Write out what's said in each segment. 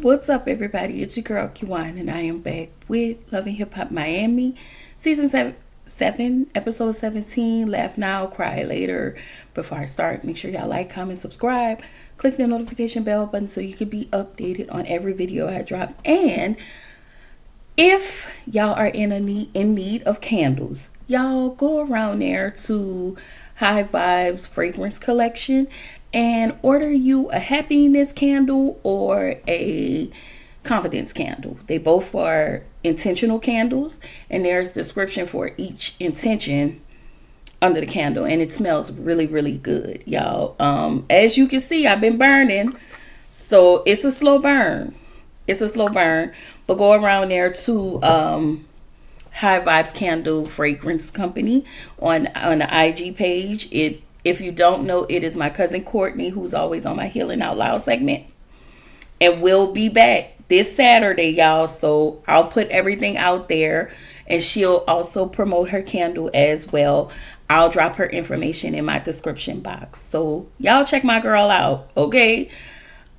What's up, everybody? It's your girl Kiwan, and I am back with Loving Hip Hop Miami, season 7, episode 17. Laugh now, cry later. Before I start, make sure y'all like, comment, subscribe, click the notification bell button so you can be updated on every video I drop. And if y'all are in need of candles, y'all go around there to High Vibes Fragrance Collection and order you a happiness candle or a confidence candle. They both are intentional candles, and there's description for each intention under the candle, and it smells really, really good, y'all. As you can see, I've been burning, so it's a slow burn. But go around there to High Vibes Candle Fragrance Company on the IG page. If you don't know, it is my cousin Courtney, who's always on my Healing Out Loud segment. And we'll be back this Saturday, y'all. So I'll put everything out there. And she'll also promote her candle as well. I'll drop her information in my description box. So y'all check my girl out, okay?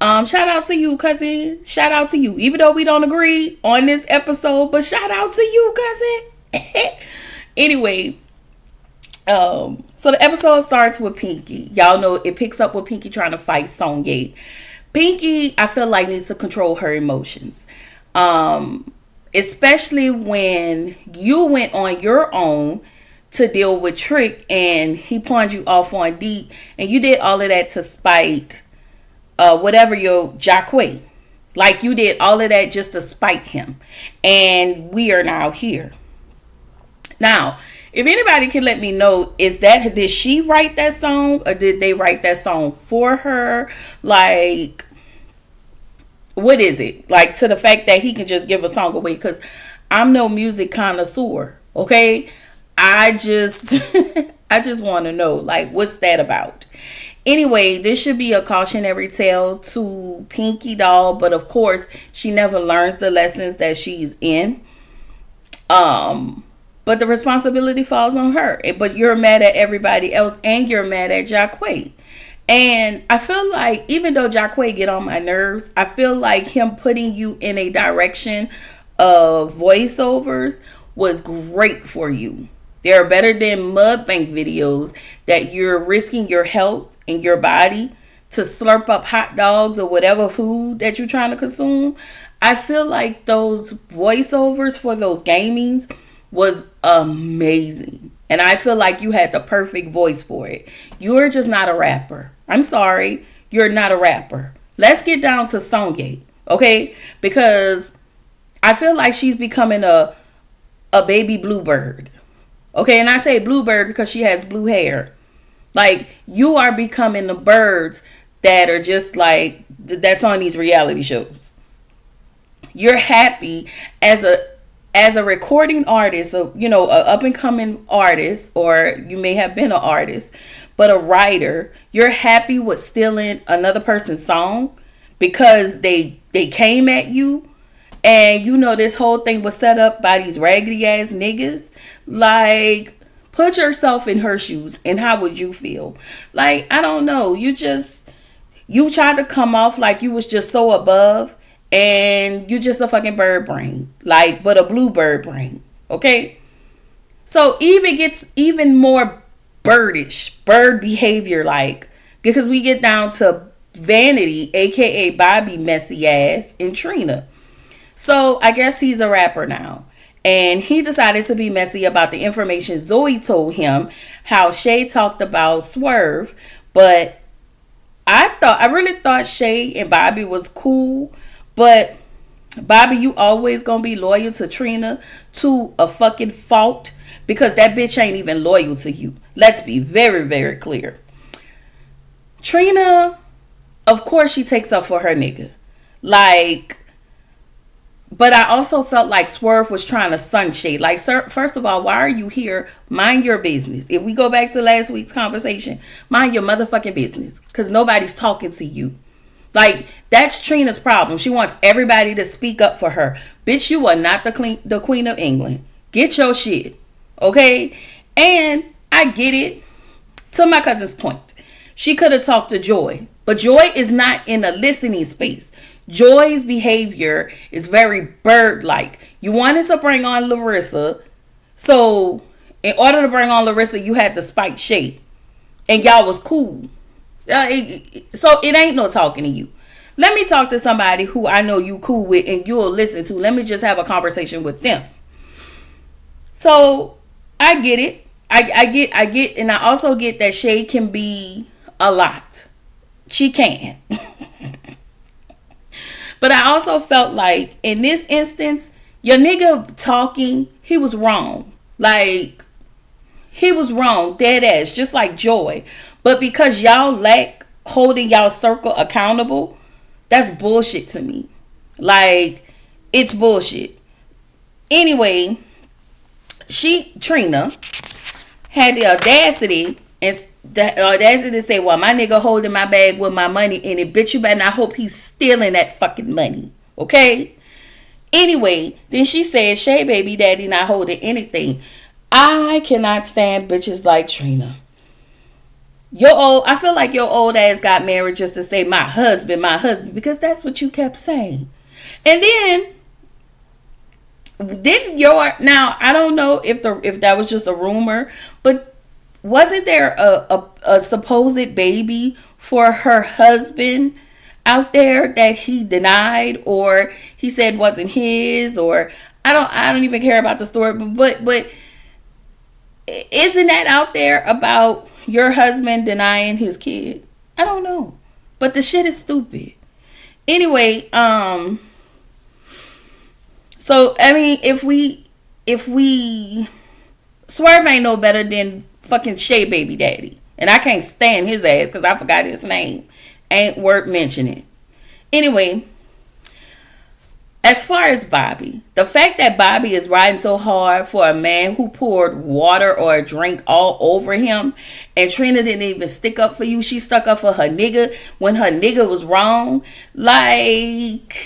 Shout out to you, cousin. Shout out to you. Even though we don't agree on this episode, but shout out to you, cousin. Anyway. So the episode starts with Pinky. Y'all know it picks up with Pinky trying to fight Songate. Pinky, I feel like, needs to control her emotions. Especially when you went on your own to deal with Trick and he pawned you off on Deep, and you did all of that to spite whatever your Jacquay. Like, you did all of that just to spite him. And we are now here. Now, if anybody can let me know, did she write that song or did they write that song for her? Like, what is it? Like, to the fact that he can just give a song away? Because I'm no music connoisseur, okay? I just want to know, like, what's that about? Anyway, this should be a cautionary tale to Pinky Doll, but of course, she never learns the lessons that she's in. But the responsibility falls on her. But you're mad at everybody else, and you're mad at Jacquay. And I feel like, even though Jacquay get on my nerves, I feel like him putting you in a direction of voiceovers was great for you. They're better than mukbang videos that you're risking your health and your body to slurp up hot dogs or whatever food that you're trying to consume. I feel like those voiceovers for those gamings was amazing. And I feel like you had the perfect voice for it. You're just not a rapper. I'm sorry. You're not a rapper. Let's get down to Songate, okay? Because I feel like she's becoming a baby bluebird. Okay, and I say bluebird because she has blue hair. Like, you are becoming the birds that are just like, that's on these reality shows. You're happy as a recording artist, a up and coming artist, or you may have been an artist, but a writer. You're happy with stealing another person's song because they came at you, and this whole thing was set up by these raggedy ass niggas. Like, put yourself in her shoes, and how would you feel? Like, I don't know. You tried to come off like you was just so above. And you just a fucking bird brain. Like, but a blue bird brain. Okay? So Eve gets even more bird behavior, like, because we get down to Vanity, aka Bobby messy ass, and Trina. So I guess he's a rapper now. And he decided to be messy about the information Zoe told him, how Shay talked about Swerve. But I really thought Shay and Bobby was cool. But Bobby, you always gonna be loyal to Trina to a fucking fault, because that bitch ain't even loyal to you. Let's be very, very clear. Trina, of course she takes up for her nigga. Like, but I also felt like Swerve was trying to sunshade. Like, sir, first of all, why are you here? Mind your business. If we go back to last week's conversation, mind your motherfucking business, because nobody's talking to you. Like, that's Trina's problem. She wants everybody to speak up for her. Bitch, you are not the Queen of England. Get your shit. Okay? And I get it. To my cousin's point, she could have talked to Joy. But Joy is not in a listening space. Joy's behavior is very bird-like. You wanted to bring on Larissa, so in order to bring on Larissa, you had to spike Shay, and y'all was cool. So it ain't no talking to you. Let me talk to somebody who I know you cool with and you'll listen to. Let me just have a conversation with them. So I get it. I get, and I also get that Shay can be a lot. She can. But I also felt like in this instance, your nigga talking, he was wrong. Like, he was wrong, dead ass, just like Joy. But because y'all lack holding y'all circle accountable, that's bullshit to me. Like, it's bullshit. Anyway, Trina, had the audacity to say, well, my nigga holding my bag with my money in it. Bitch, you better not hope he's stealing that fucking money. Okay? Anyway, then she said, Shay baby daddy not holding anything. I cannot stand bitches like Trina. I feel like your old ass got married just to say my husband, because that's what you kept saying. And then now I don't know if that was just a rumor, but wasn't there a supposed baby for her husband out there that he denied, or he said wasn't his, or I don't even care about the story, but isn't that out there about your husband denying his kid? I don't know, but the shit is stupid. Anyway, so I mean, if we Swerve ain't no better than fucking Shay baby daddy, and I can't stand his ass because I forgot his name. Ain't worth mentioning. Anyway, as far as Bobby, the fact that Bobby is riding so hard for a man who poured water or a drink all over him, and Trina didn't even stick up for you. She stuck up for her nigga when her nigga was wrong. Like,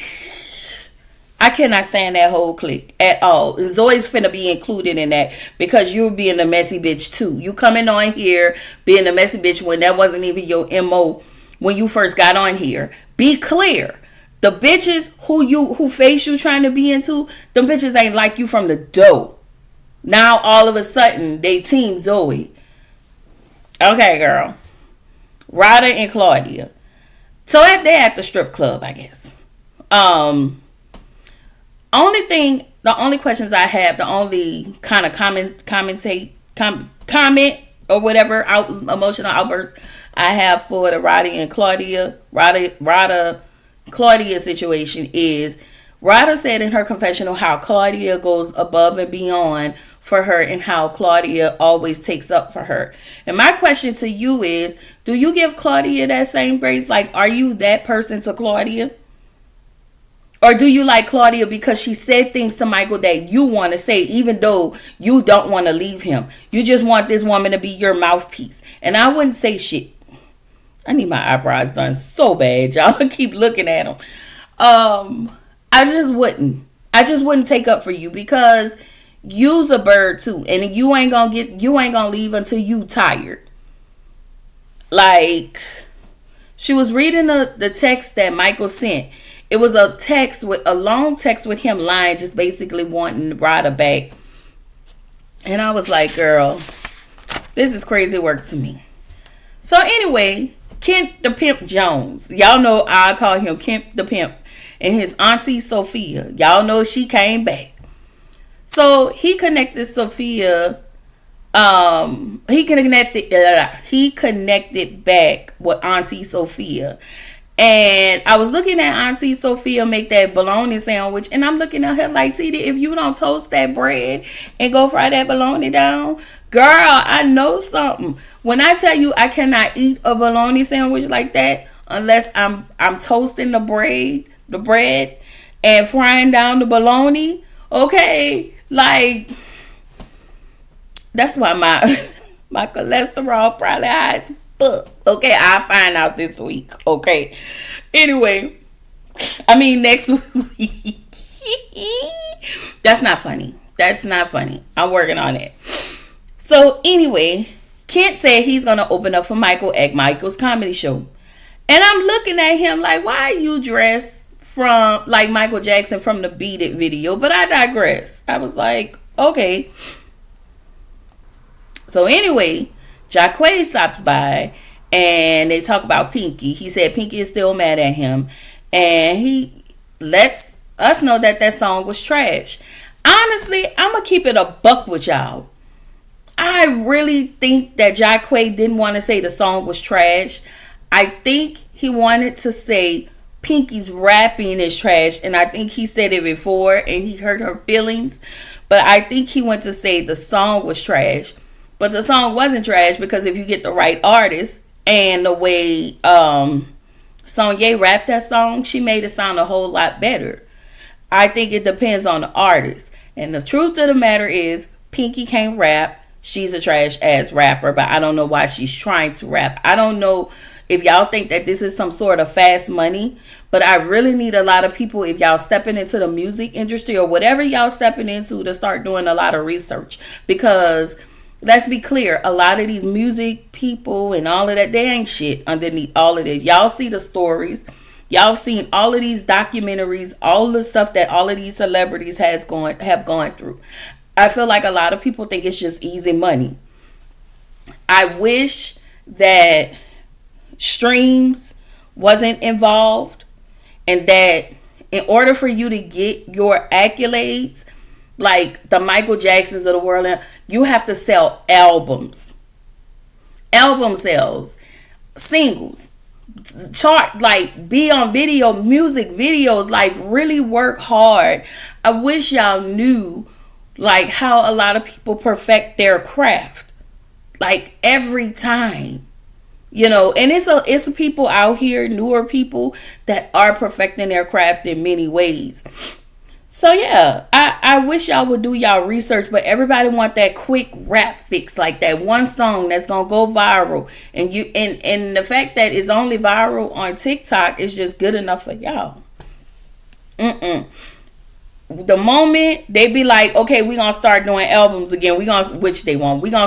I cannot stand that whole clique at all. Zoe's finna be included in that because you're being a messy bitch too. You coming on here being a messy bitch when that wasn't even your MO when you first got on here. Be clear. The bitches who face you trying to be into, them bitches ain't like you from the dough. Now all of a sudden they team Zoe. Okay, girl. Rada and Claudia. So they're at the strip club, I guess. The only questions I have, the only kind of comment or whatever emotional outburst I have for the Rada Claudia situation is, Rada said in her confessional how Claudia goes above and beyond for her and how Claudia always takes up for her. And my question to you is, do you give Claudia that same grace? Like, are you that person to Claudia? Or do you like Claudia because she said things to Michael that you want to say, even though you don't want to leave him? You just want this woman to be your mouthpiece. And I wouldn't say shit. I need my eyebrows done so bad, y'all. Keep looking at them. I just wouldn't take up for you because you's a bird too, and you ain't gonna leave until you tired. Like, she was reading the text that Michael sent. It was a long text with him lying, just basically wanting Rada back. And I was like, girl, this is crazy work to me. So anyway, Kent the Pimp Jones. Y'all know I call him Kent the Pimp. And his auntie Sophia. Y'all know she came back. So he connected Sophia. He connected back with Auntie Sophia. And I was looking at Auntie Sophia make that bologna sandwich. And I'm looking at her like, Tita, if you don't toast that bread and go fry that bologna down, girl, I know something. When I tell you I cannot eat a bologna sandwich like that unless I'm toasting the bread and frying down the bologna, okay? Like, that's why my cholesterol probably high as fuck. Okay, I'll find out this week. Okay. Anyway, I mean next week. That's not funny. I'm working on it. So anyway, Kent said he's gonna open up for Michael at Michael's comedy show. And I'm looking at him like, why are you dressed from like Michael Jackson from the Beat It video, but I digress. I was like, okay. So anyway, Jacquae stops by and they talk about Pinky. He said Pinky is still mad at him, and he lets us know that that song was trash. Honestly, I'm gonna keep it a buck with y'all. I really think that Jacquae didn't want to say the song was trash. I think he wanted to say Pinky's rapping is trash, and I think he said it before and he hurt her feelings. But I think he went to say the song was trash. But the song wasn't trash, because if you get the right artist and the way Sonye rapped that song, she made it sound a whole lot better. I think it depends on the artist. And the truth of the matter is, Pinky can't rap. She's a trash ass rapper, but I don't know why she's trying to rap. I don't know if y'all think that this is some sort of fast money, but I really need a lot of people, if y'all stepping into the music industry or whatever y'all stepping into, to start doing a lot of research. Because let's be clear, a lot of these music people and all of that, they ain't shit underneath all of this. Y'all see the stories. Y'all seen all of these documentaries, all the stuff that all of these celebrities have gone through. I feel like a lot of people think it's just easy money. I wish that streams wasn't involved, and that in order for you to get your accolades, like the Michael Jacksons of the world, you have to sell album sales, singles, chart, like be on video, music videos, like really work hard. I wish y'all knew like how a lot of people perfect their craft, like every time, you know. And it's people out here, newer people, that are perfecting their craft in many ways. So yeah, I wish y'all would do y'all research, but everybody want that quick rap fix, like that one song that's gonna go viral, and the fact that it's only viral on TikTok is just good enough for y'all. The moment they be like, okay, we gonna start doing albums again, we gonna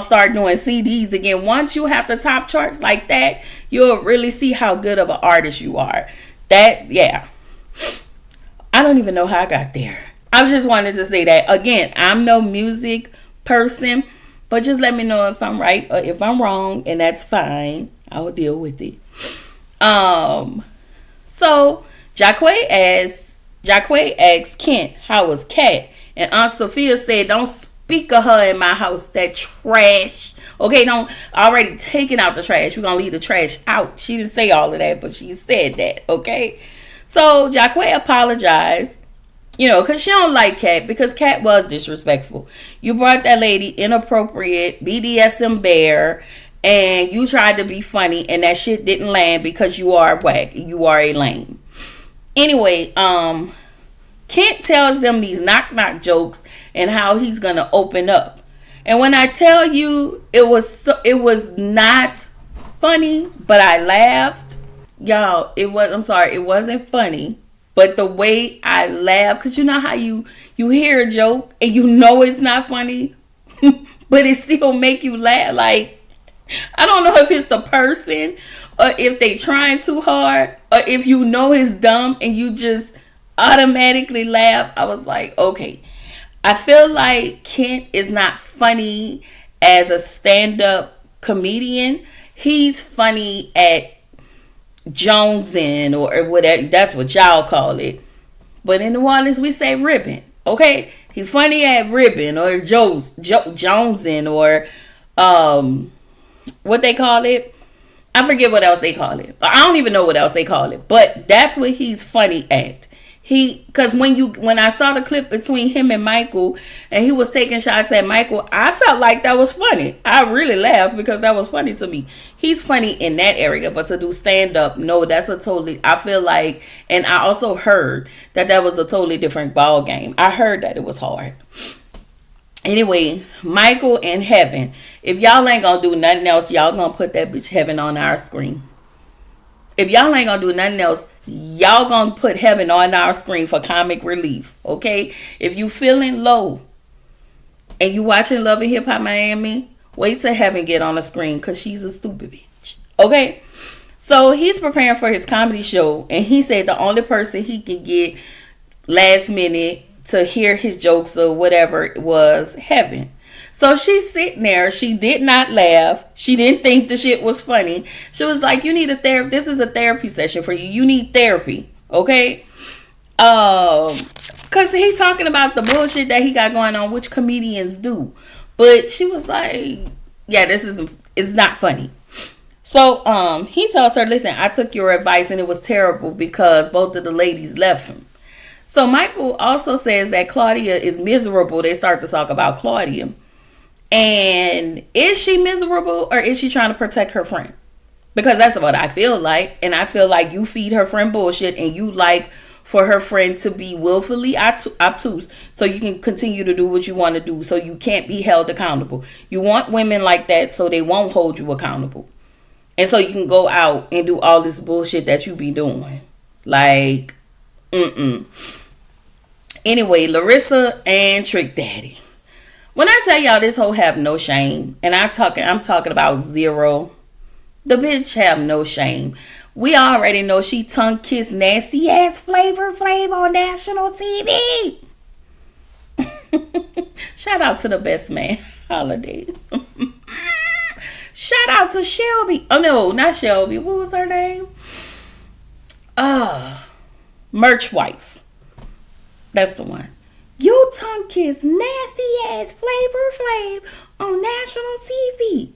start doing CDs again. Once you have the top charts like that, you'll really see how good of an artist you are. That, yeah. I don't even know how I got there. I just wanted to say that. Again, I'm no music person, but just let me know if I'm right or if I'm wrong, and that's fine. I will deal with it. So Jacquae asked Kent, how was Kat? And Aunt Sophia said, don't speak of her in my house, that trash. Okay, don't, already taking out the trash. We're going to leave the trash out. She didn't say all of that, but she said that, okay? So Jacquae apologized, you know, because she don't like Kat, because Kat was disrespectful. You brought that lady inappropriate, BDSM bear, and you tried to be funny, and that shit didn't land because you are whack. You are a lame. Anyway, Kent tells them these knock-knock jokes and how he's going to open up. And when I tell you, it was not funny, but I laughed. Y'all, it wasn't funny, but the way I laughed, because you know how you hear a joke and you know it's not funny, but it still make you laugh. Like, I don't know if it's the person or if they trying too hard or if you know it's dumb and you just automatically laugh. I was like, okay. I feel like Kent is not funny as a stand-up comedian. He's funny at jonesing or whatever, that's what y'all call it, but in New Orleans we say ribbon. Okay, he funny at ribbon or jonesing or what they call it, I forget what else they call it, I don't even know what else they call it, but that's what he's funny at. Because when I saw the clip between him and Michael, and he was taking shots at Michael, I felt like that was funny. I really laughed because that was funny to me. He's funny in that area, but to do stand up, no, that's a totally, I feel like, and I also heard that was a totally different ball game. I heard that it was hard. Anyway, Michael and Heaven. If y'all ain't gonna do nothing else, y'all gonna put that bitch Heaven on our screen. If y'all ain't gonna do nothing else, y'all gonna put Heaven on our screen for comic relief, okay? If you feeling low and you watching Love and Hip Hop Miami, wait till Heaven get on the screen, because she's a stupid bitch, okay? So he's preparing for his comedy show, and he said the only person he could get last minute to hear his jokes or whatever was Heaven. So she's sitting there. She did not laugh. She didn't think the shit was funny. She was like, "You need a therapy. This is a therapy session for you. You need therapy, okay?" Cause he talking about the bullshit that he got going on, which comedians do. But she was like, "Yeah, it's not funny." So he tells her, "Listen, I took your advice and it was terrible because both of the ladies left him." So Michael also says that Claudia is miserable. They start to talk about Claudia. And is she miserable or is she trying to protect her friend? Because that's what I feel like. And I feel like you feed her friend bullshit and you like for her friend to be willfully obtuse so you can continue to do what you want to do, so you can't be held accountable. You want women like that so they won't hold you accountable. And so you can go out and do all this bullshit that you be doing. Like, Anyway, Larissa and Trick Daddy. When I tell y'all this hoe have no shame, and I'm talking about zero, the bitch have no shame. We already know she tongue kissed nasty ass Flavor Flav on national TV. Shout out to the best man holiday. Shout out to Shelby. Oh no, not Shelby. What was her name? Merch wife. That's the one. You tongue kiss nasty ass Flavor Flav on national TV.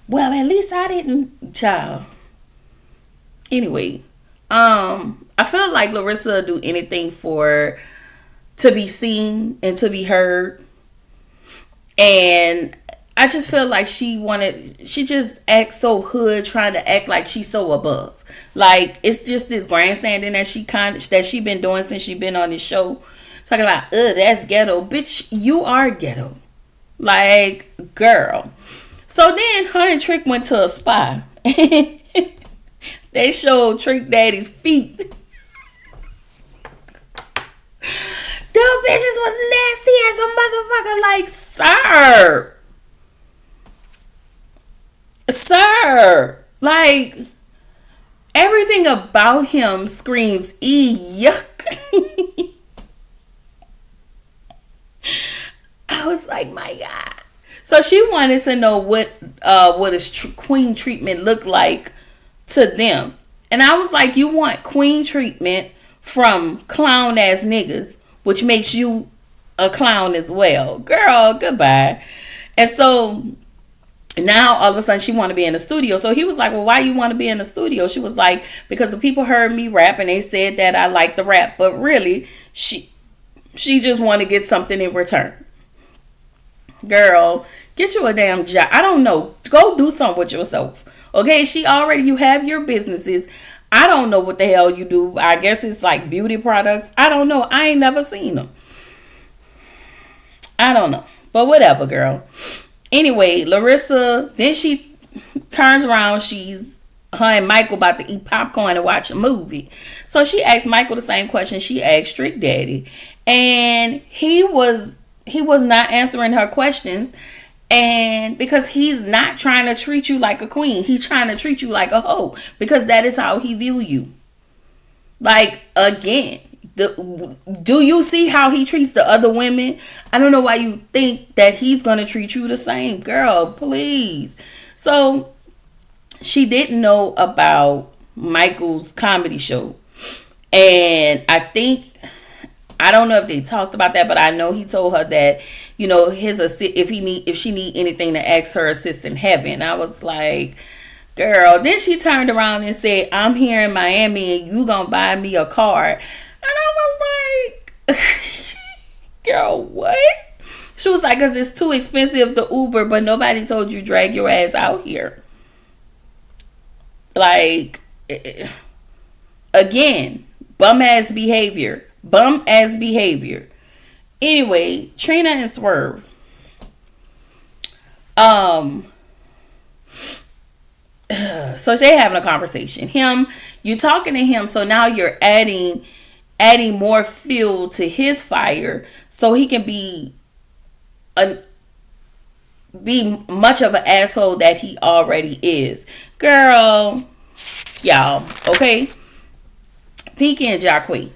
Well, at least I didn't, child. Anyway, I feel like Larissa will do anything to be seen and to be heard. And I just feel like she just acts so hood, trying to act like she's so above. Like, it's just this grandstanding that she been doing since she been on this show. Talking about, that's ghetto. Bitch, you are ghetto. Like, girl. So then her and Trick went to a spa. They showed Trick Daddy's feet. Them bitches was nasty as a motherfucker. Like, sir. Like, everything about him screams, yuck. I was like, my God. So she wanted to know what does queen treatment look like to them. And I was like, you want queen treatment from clown ass niggas, which makes you a clown as well. Girl, goodbye. And so now all of a sudden she want to be in the studio. So he was like, well, why you want to be in the studio? She was like, because the people heard me rap and they said that I like the rap. But really, she just want to get something in return. Girl, get you a damn job. I don't know. Go do something with yourself. Okay, you have your businesses. I don't know what the hell you do. I guess it's like beauty products. I don't know. I ain't never seen them. I don't know. But whatever, girl. Anyway, Larissa, then she turns around. Her and Michael about to eat popcorn and watch a movie. So she asked Michael the same question she asked Trick Daddy. And he was not answering her questions. And because he's not trying to treat you like a queen. He's trying to treat you like a hoe. Because that is how he view you. Like, again, do you see how he treats the other women? I don't know why you think that he's going to treat you the same. Girl, please. So she didn't know about Michael's comedy show. And I don't know if they talked about that, but I know he told her that, you know, if she need anything to ask her assistant Heaven. I was like, girl. Then she turned around and said, I'm here in Miami and you gonna buy me a car. And I was like, girl, what? She was like, because it's too expensive to Uber, but nobody told you drag your ass out here. Like, again, bum ass behavior. Anyway, Trina and Swerve. So they having a conversation. You talking to him, so now you're adding more fuel to his fire, so he can be much of an asshole that he already is. Girl, y'all. Okay, Pinky and Jacquees.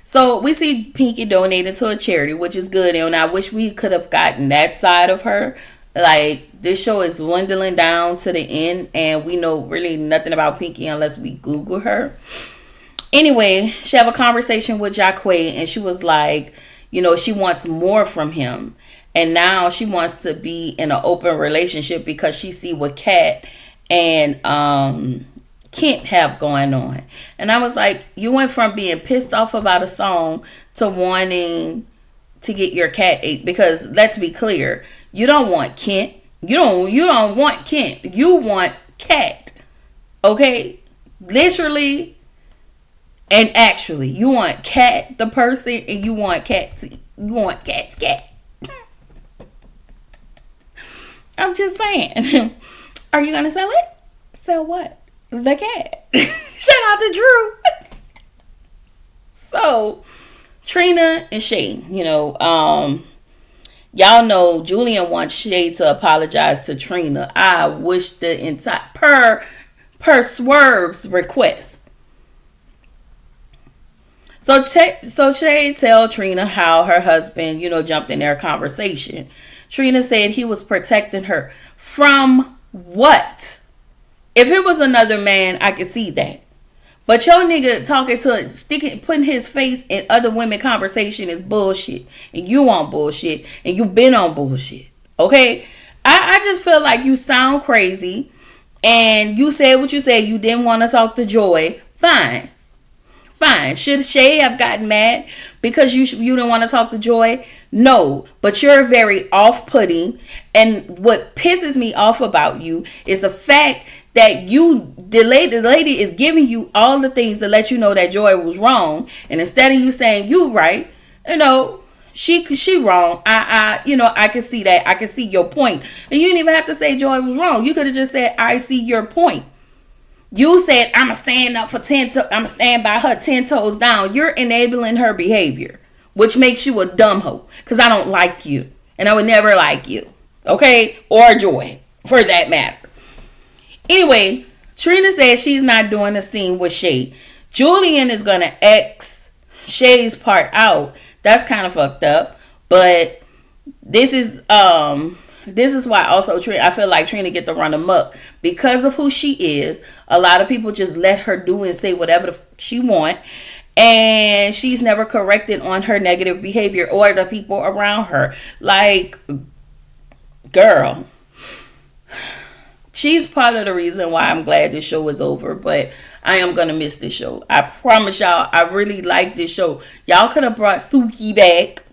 So we see Pinky donated to a charity, which is good, and I wish we could have gotten that side of her. Like, this show is dwindling down to the end, and we know really nothing about Pinky unless we Google her. Anyway, she have a conversation with Jacquees, and she was like, she wants more from him. And now she wants to be in an open relationship because she see what Kat and Kent have going on. And I was like, you went from being pissed off about a song to wanting to get your cat ate. Because let's be clear, you don't want Kent. You don't want Kent. You want Kat. Okay? Literally and actually, you want Kat the person, and you want Kat's cat. I'm just saying. Are you gonna sell it? Sell what? The cat. Shout out to Drew. So, Trina and Shay, y'all know Julian wants Shay to apologize to Trina. I wish the entire per Swerve's request. So Shay tell Trina how her husband, jumped in their conversation. Trina said he was protecting her from what? If it was another man, I could see that. But your nigga putting his face in other women conversation is bullshit. And you on bullshit. And you been on bullshit. Okay? I just feel like you sound crazy. And you said what you said. You didn't want to talk to Joy. Fine. Should Shay have gotten mad because you didn't want to talk to Joy? No, but you're very off-putting. And what pisses me off about you is the fact that the lady is giving you all the things to let you know that Joy was wrong. And instead of you saying you right, she wrong. I can see that. I can see your point. And you didn't even have to say Joy was wrong. You could have just said, I see your point. You said, I'm going to stand up for I'm going to stand by her 10 toes down. You're enabling her behavior, which makes you a dumb hoe. Because I don't like you. And I would never like you. Okay? Or Joy, for that matter. Anyway, Trina said she's not doing a scene with Shay. Julian is going to X Shay's part out. That's kind of fucked up. But this is why also I feel like Trina get to run amok. Because of who she is, a lot of people just let her do and say whatever she want. And she's never corrected on her negative behavior or the people around her. Like, girl, she's part of the reason why I'm glad this show is over. But I am going to miss this show. I promise y'all, I really like this show. Y'all could have brought Suki back.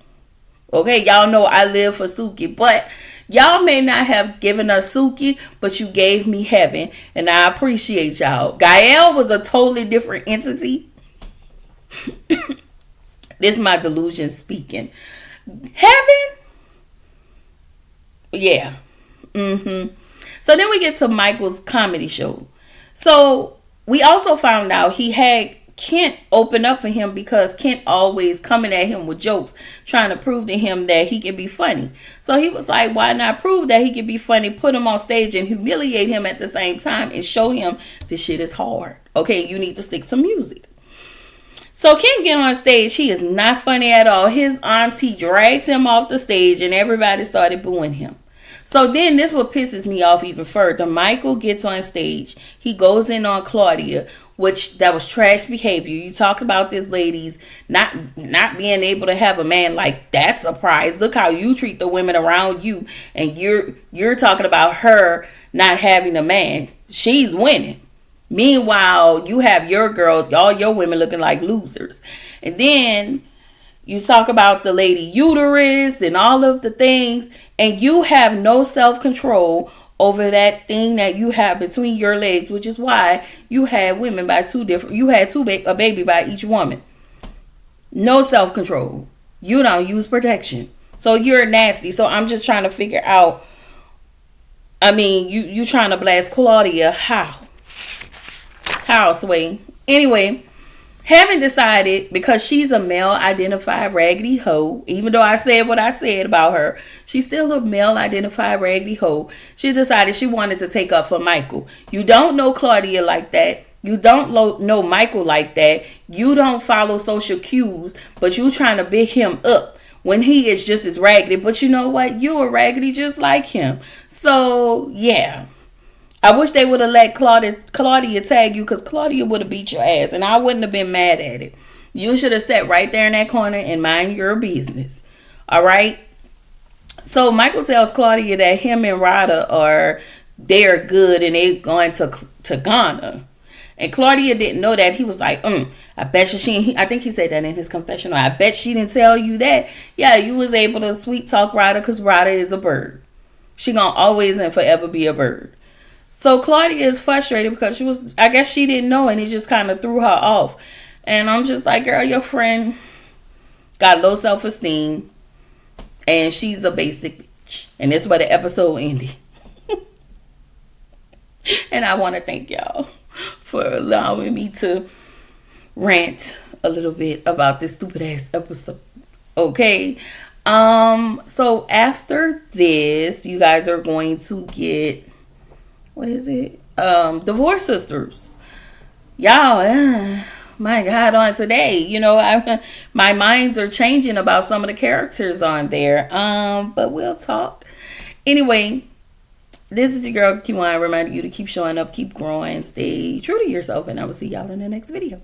Okay, y'all know I live for Suki. But y'all may not have given us Suki, but you gave me Heaven. And I appreciate y'all. Gael was a totally different entity. This is my delusion speaking. Heaven? Yeah. So then we get to Michael's comedy show. So we also found out he had Kent open up for him because Kent always coming at him with jokes, trying to prove to him that he can be funny. So he was like, why not prove that he can be funny, put him on stage and humiliate him at the same time and show him this shit is hard. Okay, you need to stick to music. So Kent get on stage. He is not funny at all. His auntie drags him off the stage and everybody started booing him. So then this what pisses me off even further. Michael gets on stage. He goes in on Claudia, which that was trash behavior. You talked about this lady's not being able to have a man. Like, that's a prize. Look how you treat the women around you. And you're talking about her not having a man. She's winning. Meanwhile, you have your girl, all your women looking like losers. And then you talk about the lady uterus and all of the things, and you have no self-control over that thing that you have between your legs, which is why you had women by a baby by each woman. No self-control. You don't use protection. So you're nasty. So I'm just trying to figure out, you trying to blast Claudia. How, Sway? Anyway, having decided, because she's a male-identified raggedy hoe, even though I said what I said about her, she's still a male-identified raggedy hoe. She decided she wanted to take up for Michael. You don't know Claudia like that. You don't know Michael like that. You don't follow social cues, but you trying to big him up when he is just as raggedy. But you know what? You are raggedy just like him. So, yeah. I wish they would have let Claudia tag you, because Claudia would have beat your ass, and I wouldn't have been mad at it. You should have sat right there in that corner and mind your business. All right? So Michael tells Claudia that him and Rada they're good and they're going to Ghana. And Claudia didn't know that. He was like, I bet you I think he said that in his confessional. I bet she didn't tell you that. Yeah, you was able to sweet talk Rada because Rada is a bird. She gonna always and forever be a bird. So Claudia is frustrated because I guess she didn't know, and it just kind of threw her off. And I'm just like, girl, your friend got low self-esteem and she's a basic bitch. And that's where the episode ended. And I want to thank y'all for allowing me to rant a little bit about this stupid ass episode. Okay. So after this, you guys are going to get, what is it? Divorce Sisters. Y'all, my God, on today, my minds are changing about some of the characters on there. But we'll talk. Anyway, this is your girl, Kiwan, reminding you to keep showing up, keep growing, stay true to yourself, and I will see y'all in the next video.